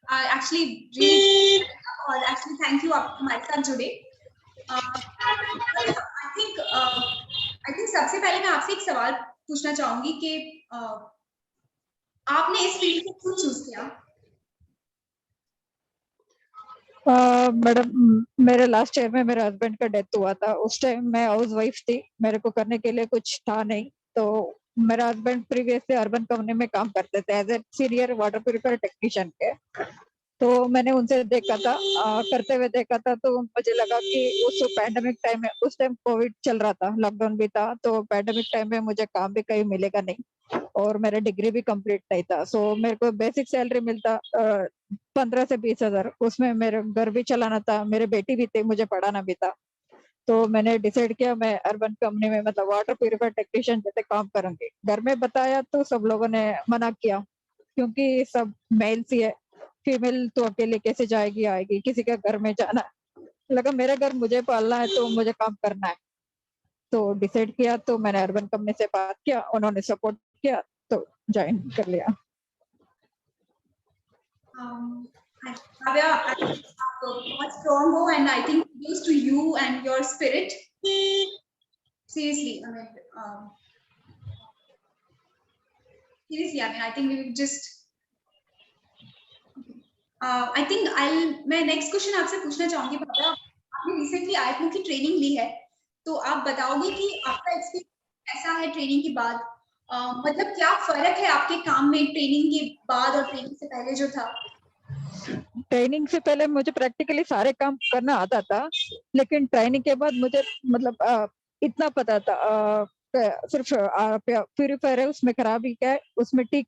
Actually really और actually thank you आप हमारे साथ जुड़े। I think सबसे पहले मैं आपसे एक सवाल पूछना चाहूंगी कि आपने इस फील्ड को क्यों चूज किया? मैडम, मेरे लास्ट ईयर में मेरे हस्बैंड का डेथ हुआ था। उस टाइम मैं हाउस वाइफ थी, मेरे को करने के लिए कुछ था नहीं। तो मेरा हस्बैंड प्रीवियस से अर्बन कंपनी में काम करते थे as a senior water purifier technician के। तो मैंने उनसे देखा था, करते हुए देखा था, तो मुझे लगा कि उस पैंडेमिक टाइम में, उस टाइम कोविड चल रहा था, लॉकडाउन भी था, तो पैंडेमिक टाइम में मुझे काम भी कहीं मिलेगा नहीं और मेरा डिग्री भी कंप्लीट नहीं था। सो मेरे को बेसिक सैलरी मिलता 15 से 20 हजार, उसमें मेरे घर भी चलाना था, मेरे बेटी भी थे, मुझे पढ़ाना भी था। तो मैंने डिसाइड किया मैं अर्बन कंपनी में मतलब वाटर प्यूरिफायर टेक्नीशियन जैसे काम करूंगी। घर में बताया तो सब लोगों ने मना किया, क्योंकि सब मेल्स ही है, फीमेल तो अकेले कैसे जाएगी आएगी, किसी का घर में जाना। लगा मेरा घर मुझे पालना है तो मुझे काम करना है। तो डिसाइड किया, तो मैंने अर्बन कंपनी से बात किया, उन्होंने सपोर्ट किया, तो ज्वाइन कर लिया। Bhavya, आप बहुत strong हो and I think kudos to you and your spirit. Seriously, I mean, I think we will just. I think मैं next question आपसे पूछना चाहूंगी भाभा। आपने recently IAPMO की ट्रेनिंग ली है, तो आप बताओगे कि आपका एक्सपीरियंस कैसा है ट्रेनिंग के बाद? मतलब क्या फर्क है आपके काम में ट्रेनिंग के बाद और ट्रेनिंग से पहले जो था? ट्रेनिंग से पहले मुझे प्रैक्टिकली सारे काम करना आता था, लेकिन ट्रेनिंग के बाद मुझे मतलब इतना पता था, सिर्फ प्यूरिफायर है, उसमें खराबी क्या है, उसमें ठीक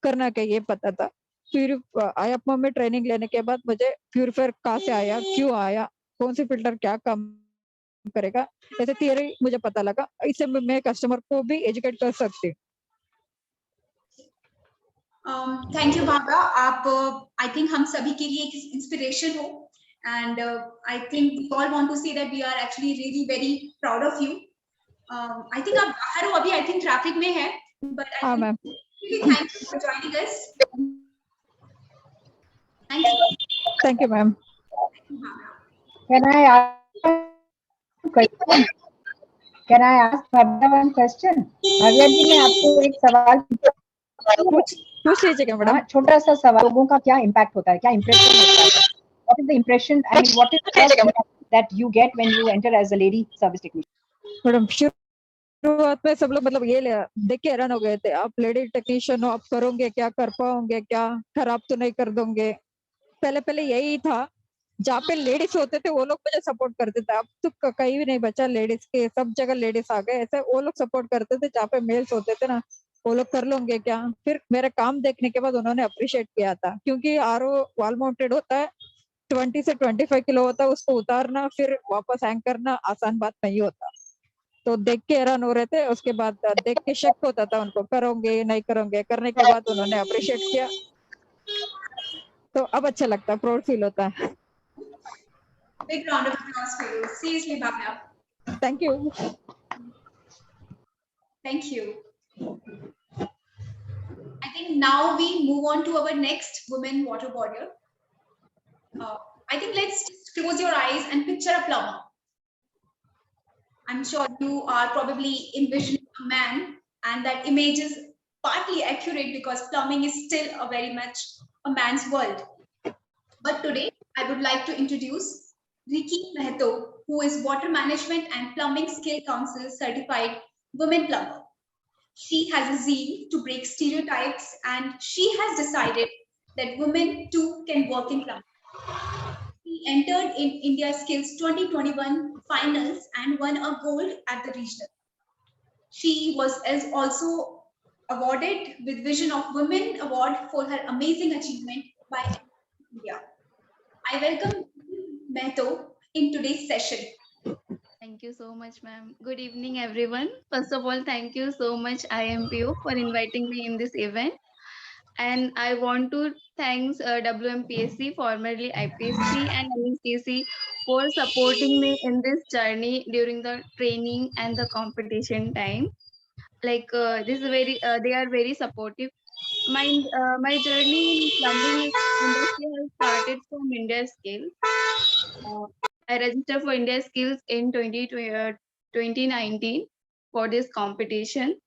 करना क्या, ये पता था। IAPMO में ट्रेनिंग लेने के बाद मुझे प्यूरिफायर कहाँ से आया, क्यों आया, कौन सी फिल्टर क्या काम करेगा, ऐसे थियरी मुझे पता लगा। इससे मैं कस्टमर को भी एजुकेट कर सकती हूँ। थैंक यू भाभा, आप आई थिंक हम सभी के लिए एक इंस्पिरेशन हो, and I think we all want to say that we are actually really very proud of you. I think आप बाहर हो अभी, आई थिंक ट्रैफिक में है, बट हाँ ma'am, thank you for joining us. Thank you ma'am. Can I ask Bhavya one question? Bhavya जी, मैं आपको एक सवाल पूछ लीजिएगा मैडम। छोटा सा सवाल, लोगों का क्या इम्पैक्ट होता है, क्या इम्प्रेशन होता है? What is the impression? I mean, what is the first impression that you get when you enter as a lady service technician? Madam, शुरुआत में सब लोग मतलब ये देख के हैरान हो गए थे, आप लेडी टेक्नीशियन हो, आप करोगे क्या, कर पाओगे क्या, खराब तो नहीं कर दोगे। पहले यही था, जहाँ पे लेडीज होते थे वो लोग मुझे सपोर्ट करते थे। अब तो कहीं भी नहीं बचा लेडीज के, सब जगह लेडीज आ गए, ऐसे वो लोग सपोर्ट करते थे। जहाँ पे मेल्स होते थे ना, वो लोग कर लोगे क्या। फिर मेरा काम देखने के बाद उन्होंने अप्रिशिएट किया था, क्योंकि RO वॉल माउंटेड होता है, 20 से 25 किलो होता है, उसको उतारना फिर वापस हैंग करना आसान बात नहीं होता। तो देख के हैरान हो रहे थे, उसके बाद देख के शक होता था उनको, करोगे नहीं करोगे। करने के बाद उन्होंने अप्रिशिएट किया, तो अब अच्छा लगता है, प्राउड फील होता है। Big round of applause for you. Seriously, Bhavya. Thank you. Thank you. I think now we move on to our next woman water warrior. I think let's just close your eyes and picture a plumber. I'm sure you are probably envisioning a man, and that image is partly accurate because plumbing is still a very much a man's world. But today, I would like to introduce Ricky Mehto, who is Water Management and Plumbing Skill Council certified women plumber. She has a zeal to break stereotypes, and she has decided that women too can work in plumbing. She She entered in India Skills 2021 finals and won a gold at the regional. She was also awarded with Vision of Women Award for her amazing achievement by India. I welcome Mehto in today's session. Thank you so much, ma'am. Good evening, everyone. First of all, thank you so much, IMPO, for inviting me in this event. And I want to thank WMPSC, formerly IPSC, and MSTC for supporting me in this journey during the training and the competition time. Like this is very, they are very supportive. My journey in plumbing industry has started from India Skills. I registered for India Skills in 2019 for this competition.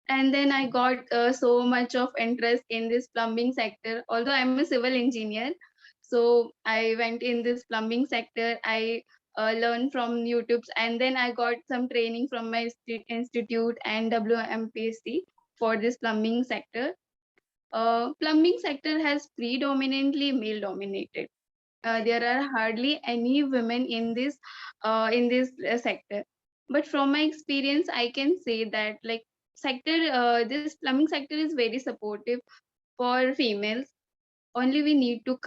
And then I got so much of interest in this plumbing sector. Although I'm a civil engineer, so I went in this plumbing sector. I learned from YouTube, and then I got some training from my institute and WMPSC for this plumbing sector. Plumbing sector has predominantly male dominated. There are hardly any women in this sector. But from my experience, I can say that like this plumbing sector is very supportive for females. Only we need to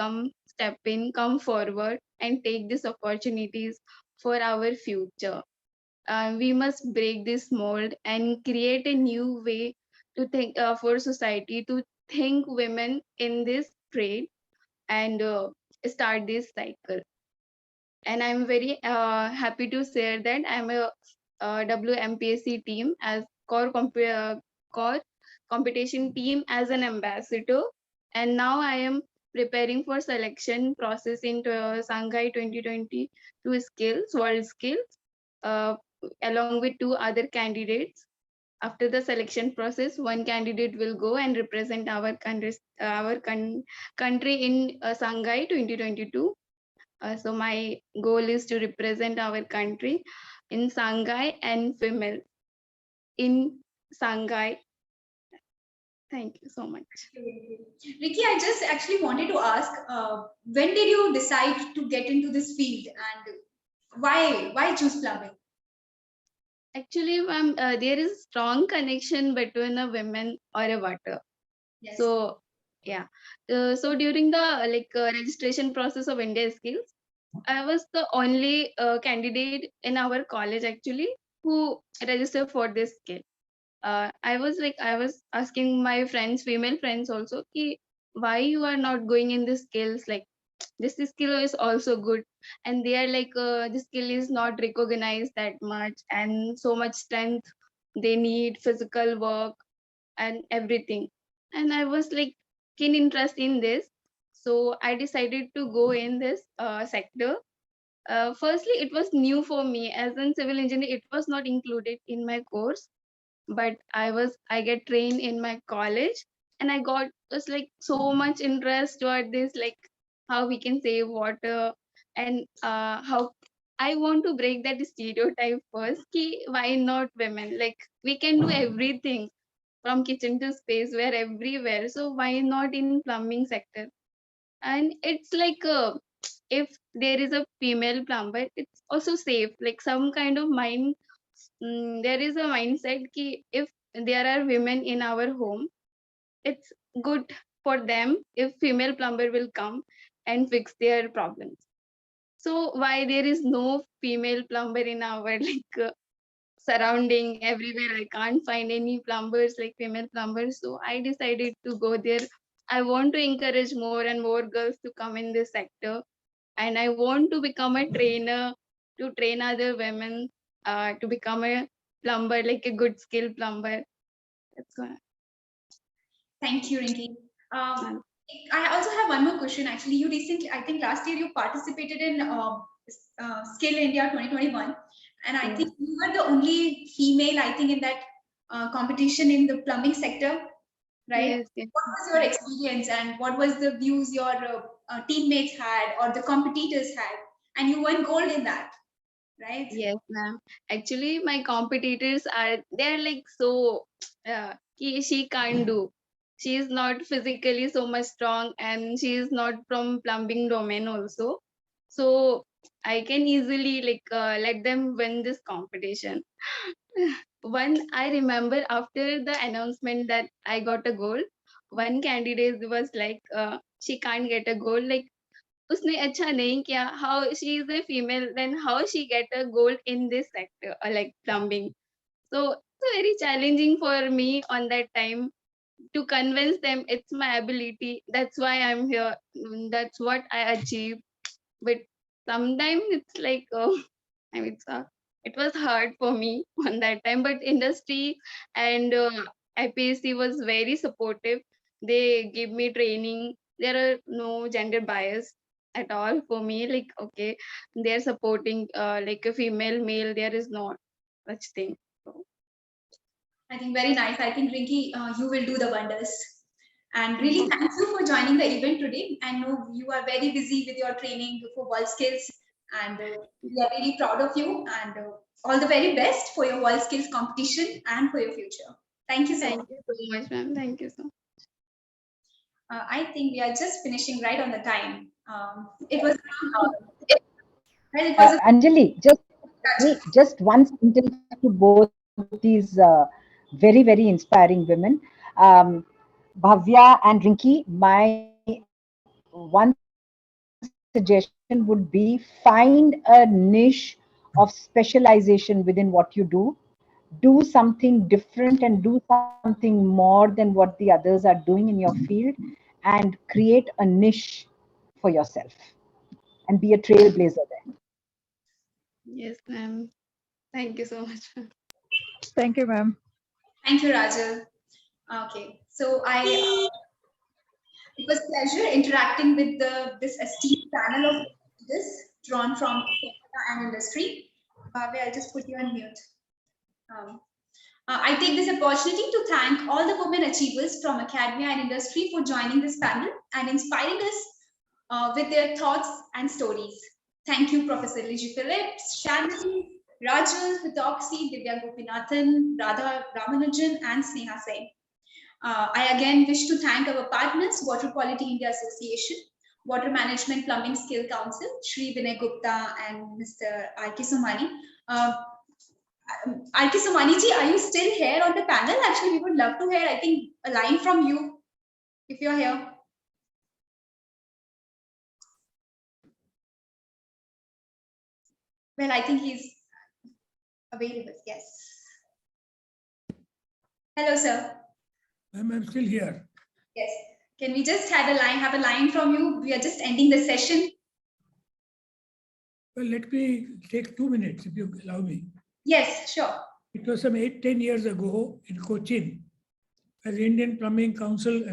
step in, come forward, and take these opportunities for our future. We must break this mold and create a new way to think for society to think women in this trade and start this cycle. And I'm very happy to share that I'm a WMPSC team as core competition team as an ambassador, and now I am preparing for selection process into Shanghai 2022 skills world skills uh, along with two other candidates. After the selection process, one candidate will go and represent our country in Shanghai 2022. So my goal is to represent our country in Shanghai and female in Shanghai. Thank you so much. Ricky, I just actually wanted to ask, when did you decide to get into this field and why choose plumbing? Actually, ma'am, there is strong connection between a woman or a water. Yes. So yeah, so during the registration process of India Skills, I was the only candidate in our college actually who registered for this skill. I was asking my friends, female friends also, ki, why you are not going in this skills? Like this skill is also good, and they are like this skill is not recognized that much, and so much strength they need, physical work and everything. And I was like keen interest in this, so I decided to go in this sector. Firstly, it was new for me as a civil engineer. It was not included in my course, but I get trained in my college, and I got just like so much interest toward this, like how we can save water, and how I want to break that stereotype first. Ki, why not women? Like we can do everything from kitchen to space, where everywhere. So why not in plumbing sector? And it's like if there is a female plumber, it's also safe. Like some kind of mind, there is a mindset ki if there are women in our home, it's good for them if female plumber will come and fix their problems. So why there is no female plumber in our surrounding everywhere? I can't find any plumbers like female plumbers. So I decided to go there. I want to encourage more and more girls to come in this sector, and I want to become a trainer to train other women to become a plumber, like a good skill plumber. That's why. Thank you, Rinki. I also have one more question. Actually, you recently, I think last year, you participated in Skill India 2021, and I think you were the only female, I think, in that competition in the plumbing sector, right? Yes, yes. What was your experience, and what was the views your teammates had or the competitors had, and you won gold in that, right? Yes, ma'am. Actually, my competitors they're like so she can't do. She is not physically so much strong, and she is not from plumbing domain also. so I can easily let them win this competition. One, I remember after the announcement that I got a gold, one candidate was like, she can't get a gold. Like, उसने अच्छा नहीं किया. How she is a female, then how she get a gold in this sector, like plumbing. So it's very challenging for me on that time to convince them it's my ability. That's why I'm here. That's what I achieved. But sometimes it's like, I mean, it was hard for me on that time. But industry and IPSC was very supportive. They give me training. There are no gender bias at all for me. Like, okay, they're supporting like a female, male. There is not such thing. So, I think very nice. I think Rinki, you will do the wonders. And really thank you for joining the event today. I know you are very busy with your training for World Skills, and we are really proud of you, and all the very best for your World Skills competition and for your future. Thank you so much. thank you so much, ma'am. Thank you so much. I think we are just finishing right on the time. It was well, it was a Anjali, just one sentence to both these very, very inspiring women. Bhavya and Rinki, my one suggestion would be find a niche of specialization within what you do. Do something different and do something more than what the others are doing in your field, and create a niche for yourself and be a trailblazer there. Yes, ma'am. Thank you so much. Thank you, ma'am. Thank you, Rajul. Okay, so it was pleasure interacting with this esteemed panel of this drawn from and industry. Bhavya, I'll just put you on mute. I take this opportunity to thank all the women achievers from academia and industry for joining this panel and inspiring us with their thoughts and stories. Thank you, Professor Ligy, Shannon, Rajul, Hutoxi, Divya, Gopinathan, Radha, Ramanujan, and Sneha Singh. I again wish to thank our partners, Water Quality India Association, Water Management Plumbing Skill Council, Shri Vinay Gupta and Mr. R.K. Somani. R.K. Somani ji, are you still here on the panel? Actually, we would love to hear, I think, a line from you, if you're here. Well, I think he's available, yes. Hello, sir. I'm still here. Yes. Can we just have a line from you? We are just ending the session. Well, let me take 2 minutes, if you allow me. Yes, sure. It was some 8-10 years ago in Cochin, as Indian Plumbing Council,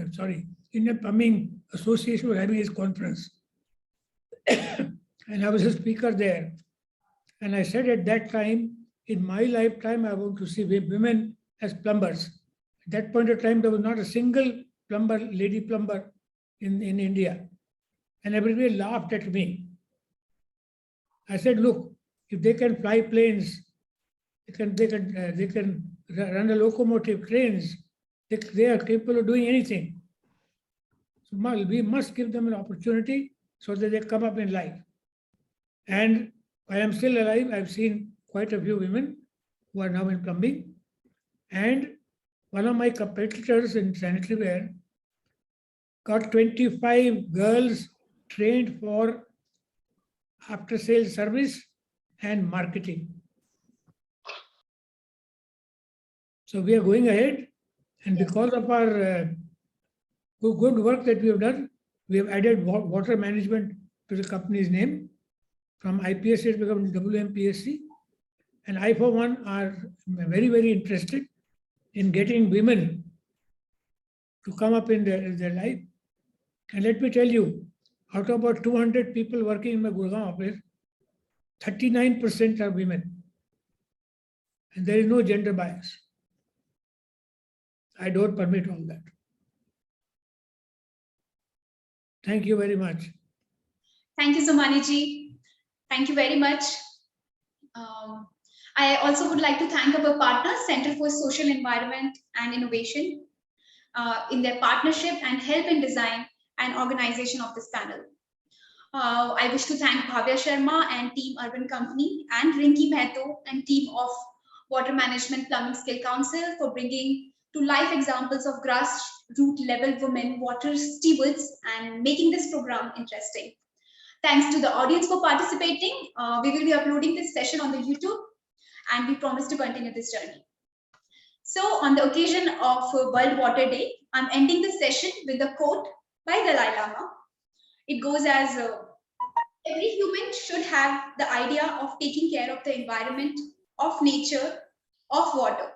Indian Plumbing Association was having its conference. And I was a speaker there. And I said at that time, in my lifetime, I want to see women as plumbers. At that point of time, there was not a single plumber, lady plumber in India. And everybody laughed at me. I said, look, if they can fly planes, they can run a locomotive, trains, they are capable of doing anything. So we must give them an opportunity so that they come up in life. And while I'm still alive, I've seen quite a few women who are now in plumbing. And one of my competitors in sanitary ware got 25 girls trained for after-sales service and marketing. So we are going ahead, and because of our good work that we have done, we have added water management to the company's name. From IPSC it become WMPSC, and I for one are very, very interested in getting women to come up in their life. And let me tell you, out of about 200 people working in my Gurgaon office, 39% are women. And there is no gender bias. I don't permit all that. Thank you very much. Thank you, Somani ji. Thank you very much. I also would like to thank our partner, Center for Social Environment and Innovation, in their partnership and help in design and organization of this panel. I wish to thank Bhavya Sharma and Team Urban Company and Rinki Mehto and team of Water Management Plumbing Skill Council for bringing to life examples of grassroots level women water stewards and making this program interesting. Thanks to the audience for participating. We will be uploading this session on the YouTube and we promise to continue this journey. So on the occasion of World Water Day, I'm ending this session with a quote by Dalai Lama. It goes as, every human should have the idea of taking care of the environment, of nature, of water.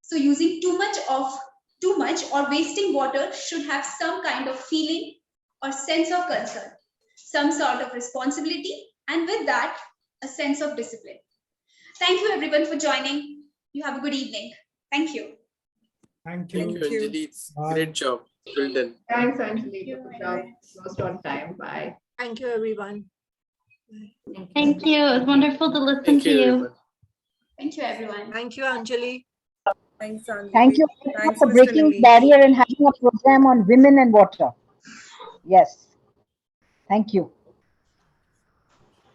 So using too much or wasting water should have some kind of feeling or sense of concern, some sort of responsibility, and with that, a sense of discipline. Thank you everyone for joining. You have a good evening. Thank you. Thank you. Thank you, Anjali. Bye. Great job. Well done. Thanks, Anjali. Good job. Closed on time. Bye. Thank you, everyone. Thank you. It was wonderful to listen Thank to you, you. everyone. Thank you everyone. Thank you, Anjali. Thanks, Anjali. Thank you Thanks, for Mr. breaking the Nimish. barrier and having a program on women and water. Yes. Thank you.